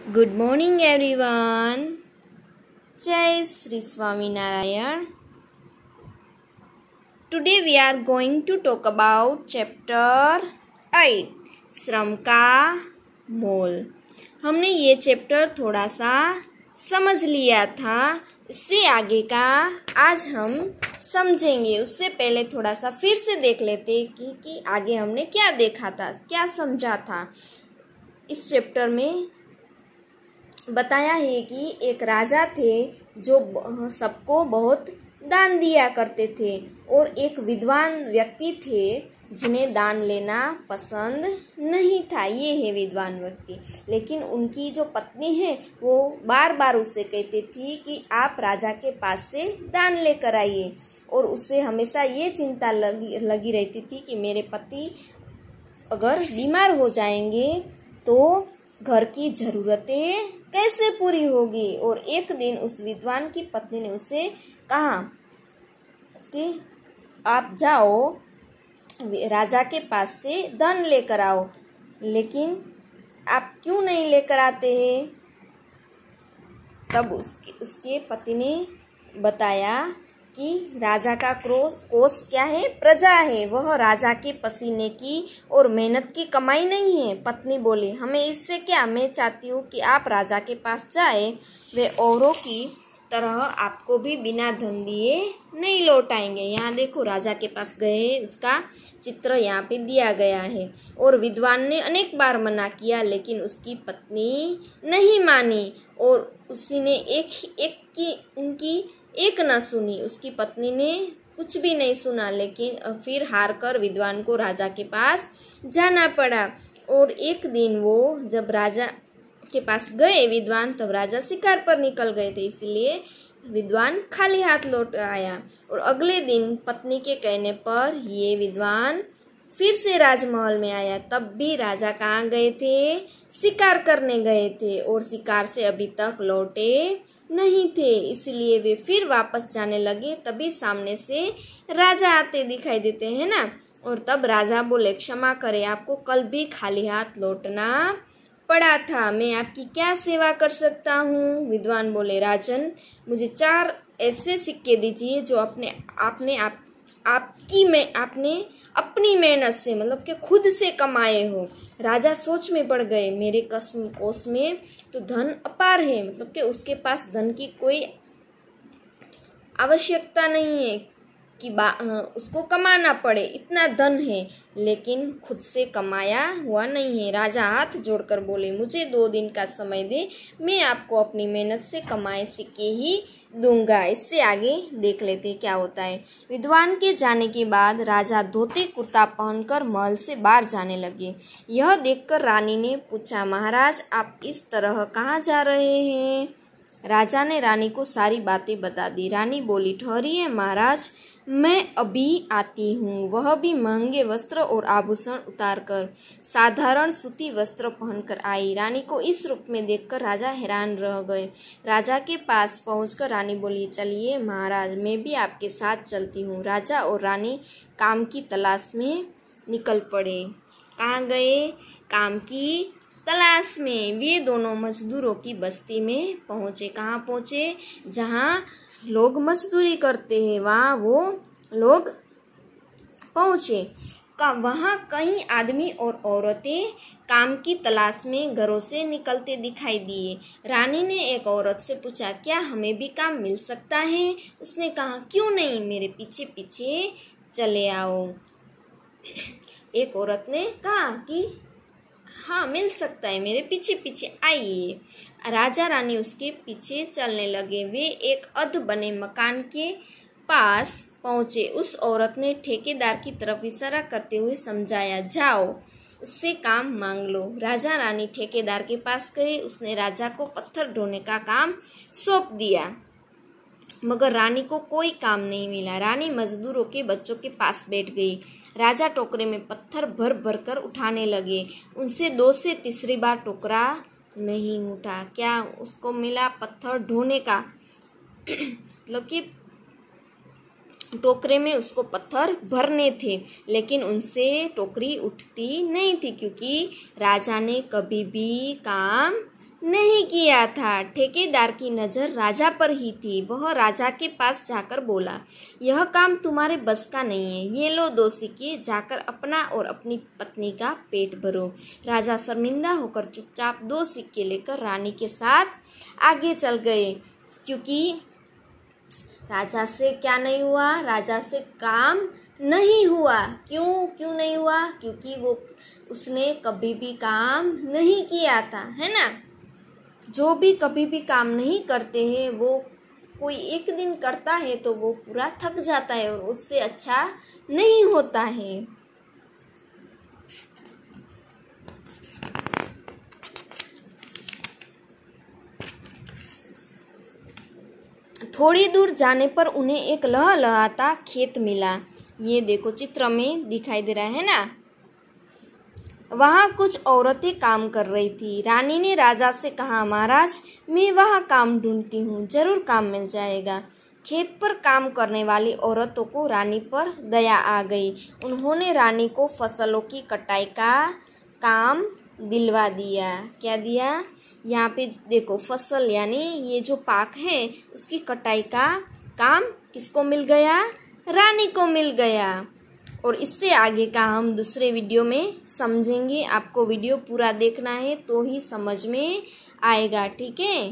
Good morning everyone. Jai Sri Swami Narayan. Today we are going to talk about chapter 8 श्रम का मोल। हमने ये chapter थोड़ा सा समझ लिया था, इससे आगे का आज हम समझेंगे। उससे पहले थोड़ा सा फिर से देख लेते कि आगे हमने क्या देखा था, क्या समझा था। इस चैप्टर में बताया है कि एक राजा थे जो सबको बहुत दान दिया करते थे, और एक विद्वान व्यक्ति थे जिन्हें दान लेना पसंद नहीं था। ये है विद्वान व्यक्ति। लेकिन उनकी जो पत्नी है वो बार बार उससे कहती थी कि आप राजा के पास से दान लेकर आइए, और उससे हमेशा ये चिंता लगी रहती थी कि मेरे पति अगर बीमार हो जाएंगे तो घर की ज़रूरतें कैसे पूरी होगी। और एक दिन उस विद्वान की पत्नी ने उससे कहा कि आप जाओ राजा के पास से धन लेकर आओ, लेकिन आप क्यों नहीं लेकर आते हैं। तब उसके पति ने बताया कि राजा का कोष क्या है, प्रजा है, वह राजा के पसीने की और मेहनत की कमाई नहीं है। पत्नी बोली, हमें इससे क्या, मैं चाहती हूँ कि आप राजा के पास जाए, वे औरों की तरह आपको भी बिना धन दिए नहीं लौटाएंगे। यहाँ देखो राजा के पास गए, उसका चित्र यहाँ पे दिया गया है। और विद्वान ने अनेक बार मना किया, लेकिन उसकी पत्नी नहीं मानी, और उसी ने उनकी एक न सुनी। उसकी पत्नी ने कुछ भी नहीं सुना, लेकिन फिर हार कर विद्वान को राजा के पास जाना पड़ा। और एक दिन वो जब राजा के पास गए विद्वान, तब राजा शिकार पर निकल गए थे, इसलिए विद्वान खाली हाथ लौट आया। और अगले दिन पत्नी के कहने पर ये विद्वान फिर से राजमहल में आया। तब भी राजा कहाँ गए थे, शिकार करने गए थे, और शिकार से अभी तक लौटे नहीं थे, इसलिए वे फिर वापस जाने लगे। तभी सामने से राजा आते दिखाई देते हैं ना। और तब राजा बोले, क्षमा करें, आपको कल भी खाली हाथ लौटना पड़ा था, मैं आपकी क्या सेवा कर सकता हूँ। विद्वान बोले, राजन, मुझे 4 ऐसे सिक्के दीजिए जो आपने अपनी मेहनत से, मतलब कि खुद से कमाए हो। राजा सोच में पड़ गए, मेरे कोष में तो धन अपार है, मतलब कि उसके पास धन की कोई आवश्यकता नहीं है कि उसको कमाना पड़े, इतना धन है, लेकिन खुद से कमाया हुआ नहीं है। राजा हाथ जोड़कर बोले, मुझे 2 दिन का समय दे, मैं आपको अपनी मेहनत से कमाए सिक्के ही दूंगा। इससे आगे देख लेते क्या होता है। विद्वान के जाने के बाद राजा धोती कुर्ता पहनकर महल से बाहर जाने लगे। यह देखकर रानी ने पूछा, महाराज आप इस तरह कहाँ जा रहे हैं। राजा ने रानी को सारी बातें बता दी। रानी बोली, ठहरिए महाराज, मैं अभी आती हूँ। वह भी महंगे वस्त्र और आभूषण उतारकर साधारण सूती वस्त्र पहनकर आई। रानी को इस रूप में देखकर राजा हैरान रह गए। राजा के पास पहुंचकर रानी बोली, चलिए महाराज, मैं भी आपके साथ चलती हूँ। राजा और रानी काम की तलाश में निकल पड़े। कहाँ गए, काम की तलाश में। वे दोनों मजदूरों की बस्ती में पहुँचे। कहाँ पहुँचे, जहाँ लोग मजदूरी करते हैं, वहाँ वो लोग पहुँचे। वहाँ कई आदमी और औरतें काम की तलाश में घरों से निकलते दिखाई दिए। रानी ने एक औरत से पूछा, क्या हमें भी काम मिल सकता है। उसने कहा, क्यों नहीं, मेरे पीछे पीछे चले आओ। एक औरत ने कहा कि हाँ मिल सकता है, मेरे पीछे पीछे आइए। राजा रानी उसके पीछे चलने लगे। वे एक अध बने मकान के पास पहुंचे। उस औरत ने ठेकेदार की तरफ इशारा करते हुए समझाया, जाओ उससे काम मांग लो। राजा रानी ठेकेदार के पास गए। उसने राजा को पत्थर ढोने का काम सौंप दिया, मगर रानी को कोई काम नहीं मिला। रानी मजदूरों के बच्चों के पास बैठ गई। राजा टोकरे में पत्थर भर भर कर उठाने लगे। उनसे 2 से तीसरी बार टोकरा नहीं उठा। क्या उसको मिला, पत्थर ढोने का, मतलब कि टोकरे में उसको पत्थर भरने थे, लेकिन उनसे टोकरी उठती नहीं थी, क्योंकि राजा ने कभी भी काम नहीं किया था। ठेकेदार की नज़र राजा पर ही थी। वह राजा के पास जाकर बोला, यह काम तुम्हारे बस का नहीं है। ये लो 2 सिक्के, जाकर अपना और अपनी पत्नी का पेट भरो। राजा शर्मिंदा होकर चुपचाप 2 सिक्के लेकर रानी के साथ आगे चल गए, क्योंकि राजा से क्या नहीं हुआ, राजा से काम नहीं हुआ। क्यों नहीं हुआ? क्योंकि उसने कभी भी काम नहीं किया था, है ना। जो भी कभी भी काम नहीं करते हैं, वो कोई एक दिन करता है तो वो पूरा थक जाता है और उससे अच्छा नहीं होता है। थोड़ी दूर जाने पर उन्हें एक लहलहाता खेत मिला। ये देखो चित्र में दिखाई दे रहा है ना। वहाँ कुछ औरतें काम कर रही थी। रानी ने राजा से कहा, महाराज मैं वहाँ काम ढूंढती हूँ, जरूर काम मिल जाएगा। खेत पर काम करने वाली औरतों को रानी पर दया आ गई। उन्होंने रानी को फसलों की कटाई का काम दिलवा दिया। क्या दिया? यहाँ पे देखो, फसल यानी ये जो पाक है उसकी कटाई का काम किसको मिल गया? रानी को मिल गया। और इससे आगे का हम दूसरे वीडियो में समझेंगे। आपको वीडियो पूरा देखना है तो ही समझ में आएगा, ठीक है।